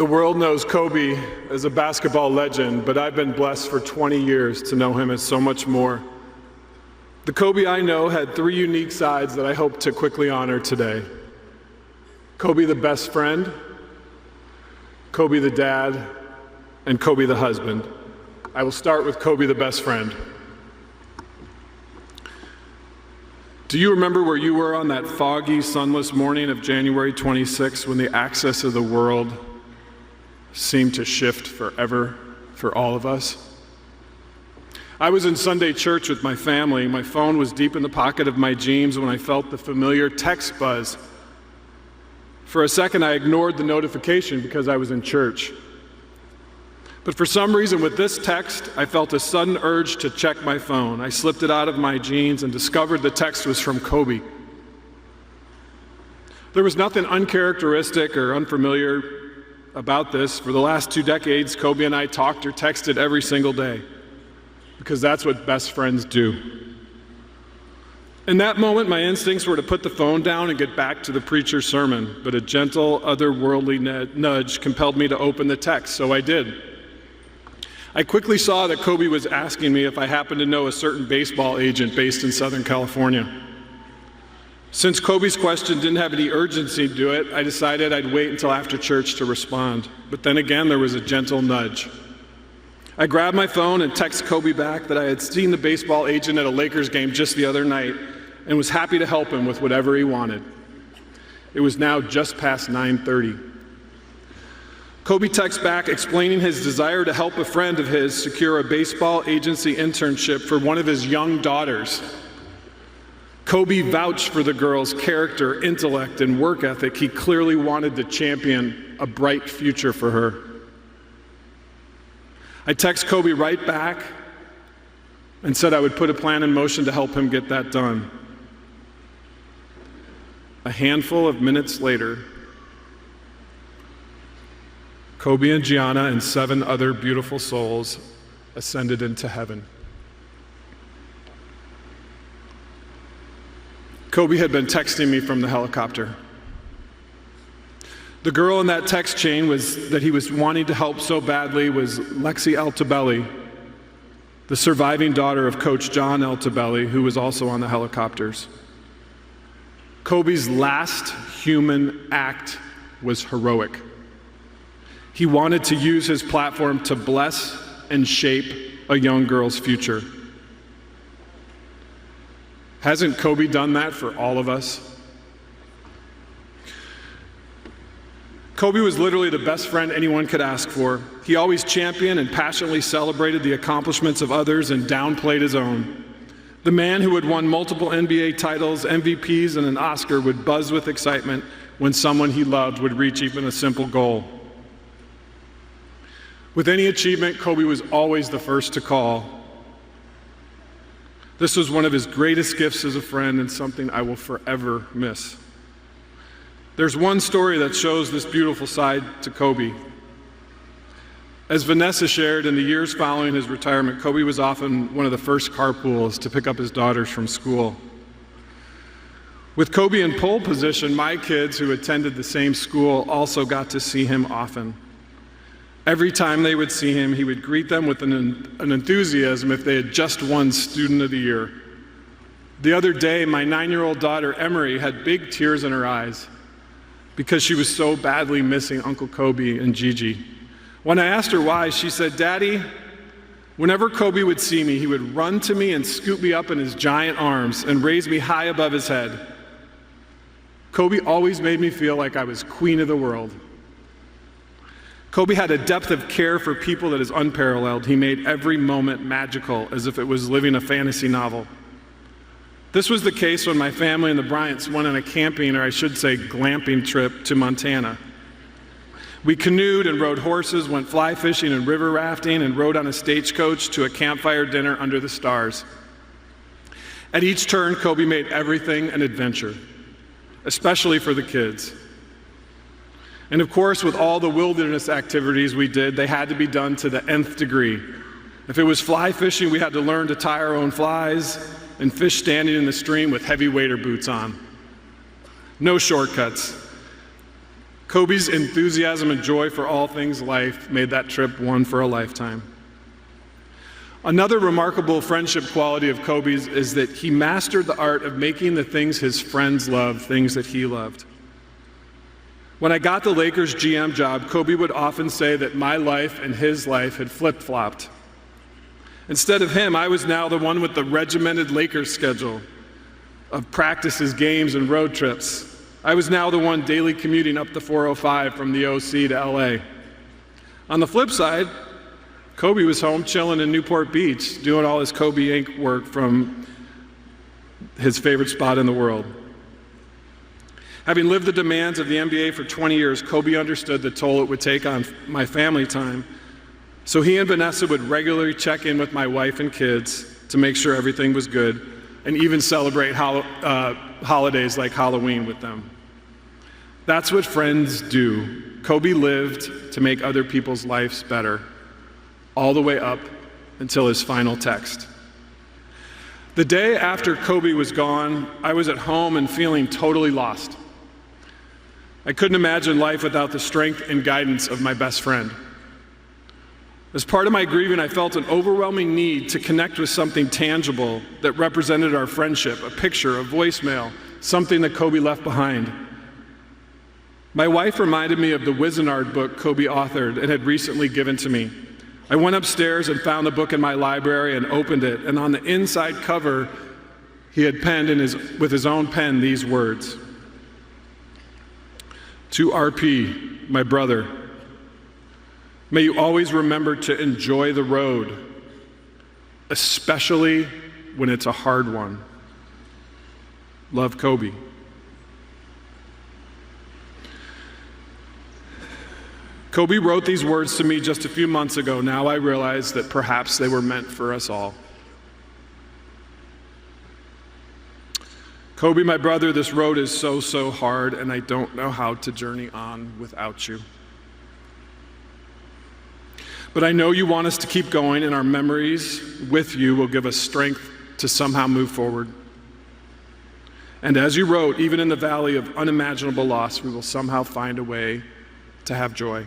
The world knows Kobe as a basketball legend, but I've been blessed for 20 years to know him as so much more. The Kobe I know had three unique sides that I hope to quickly honor today. Kobe the best friend, Kobe the dad, and Kobe the husband. I will start with Kobe the best friend. Do you remember where you were on that foggy, sunless morning of January 26 when the axis of the world seemed to shift forever for all of us? I was in Sunday church with my family. My phone was deep in the pocket of my jeans when I felt the familiar text buzz. For a second, I ignored the notification because I was in church. But for some reason, with this text, I felt a sudden urge to check my phone. I slipped it out of my jeans and discovered the text was from Kobe. There was nothing uncharacteristic or unfamiliar about this. For the last 2 decades, Kobe and I talked or texted every single day, because that's what best friends do. In that moment, my instincts were to put the phone down and get back to the preacher's sermon, but a gentle, otherworldly nudge compelled me to open the text, so I did. I quickly saw that Kobe was asking me if I happened to know a certain baseball agent based in Southern California. Since Kobe's question didn't have any urgency to it, I decided I'd wait until after church to respond. But then again, there was a gentle nudge. I grabbed my phone and texted Kobe back that I had seen the baseball agent at a Lakers game just the other night and was happy to help him with whatever he wanted. It was now just past 9:30. Kobe texted back explaining his desire to help a friend of his secure a baseball agency internship for one of his young daughters. Kobe vouched for the girl's character, intellect, and work ethic. He clearly wanted to champion a bright future for her. I texted Kobe right back and said I would put a plan in motion to help him get that done. A handful of minutes later, Kobe and Gianna and 7 other beautiful souls ascended into heaven. Kobe had been texting me from the helicopter. The girl in that text chain that he was wanting to help so badly was Lexi Altobelli, the surviving daughter of Coach John Altobelli, who was also on the helicopters. Kobe's last human act was heroic. He wanted to use his platform to bless and shape a young girl's future. Hasn't Kobe done that for all of us? Kobe was literally the best friend anyone could ask for. He always championed and passionately celebrated the accomplishments of others and downplayed his own. The man who had won multiple NBA titles, MVPs, and an Oscar would buzz with excitement when someone he loved would reach even a simple goal. With any achievement, Kobe was always the first to call. This was one of his greatest gifts as a friend and something I will forever miss. There's one story that shows this beautiful side to Kobe. As Vanessa shared, in the years following his retirement, Kobe was often one of the first carpools to pick up his daughters from school. With Kobe in pole position, my kids who attended the same school also got to see him often. Every time they would see him, he would greet them with an enthusiasm if they had just won Student of the Year. The other day, my 9-year-old daughter, Emery, had big tears in her eyes because she was so badly missing Uncle Kobe and Gigi. When I asked her why, she said, "Daddy, whenever Kobe would see me, he would run to me and scoop me up in his giant arms and raise me high above his head. Kobe always made me feel like I was queen of the world." Kobe had a depth of care for people that is unparalleled. He made every moment magical, as if it was living a fantasy novel. This was the case when my family and the Bryants went on a camping, or I should say glamping trip to Montana. We canoed and rode horses, went fly fishing and river rafting, and rode on a stagecoach to a campfire dinner under the stars. At each turn, Kobe made everything an adventure, especially for the kids. And of course, with all the wilderness activities we did, they had to be done to the nth degree. If it was fly fishing, we had to learn to tie our own flies and fish standing in the stream with heavy wader boots on. No shortcuts. Kobe's enthusiasm and joy for all things life made that trip one for a lifetime. Another remarkable friendship quality of Kobe's is that he mastered the art of making the things his friends loved things that he loved. When I got the Lakers GM job, Kobe would often say that my life and his life had flip-flopped. Instead of him, I was now the one with the regimented Lakers schedule of practices, games, and road trips. I was now the one daily commuting up the 405 from the OC to LA. On the flip side, Kobe was home chilling in Newport Beach, doing all his Kobe Inc. work from his favorite spot in the world. Having lived the demands of the NBA for 20 years, Kobe understood the toll it would take on my family time. So he and Vanessa would regularly check in with my wife and kids to make sure everything was good, and even celebrate holidays like Halloween with them. That's what friends do. Kobe lived to make other people's lives better, all the way up until his final text. The day after Kobe was gone, I was at home and feeling totally lost. I couldn't imagine life without the strength and guidance of my best friend. As part of my grieving, I felt an overwhelming need to connect with something tangible that represented our friendship, a picture, a voicemail, something that Kobe left behind. My wife reminded me of the Wizenard book Kobe authored and had recently given to me. I went upstairs and found the book in my library and opened it, and on the inside cover, he had penned with his own pen these words: "To RP, my brother, may you always remember to enjoy the road, especially when it's a hard one. Love, Kobe." Kobe wrote these words to me just a few months ago. Now I realize that perhaps they were meant for us all. Kobe, my brother, this road is so hard, and I don't know how to journey on without you. But I know you want us to keep going, and our memories with you will give us strength to somehow move forward. And as you wrote, even in the valley of unimaginable loss, we will somehow find a way to have joy.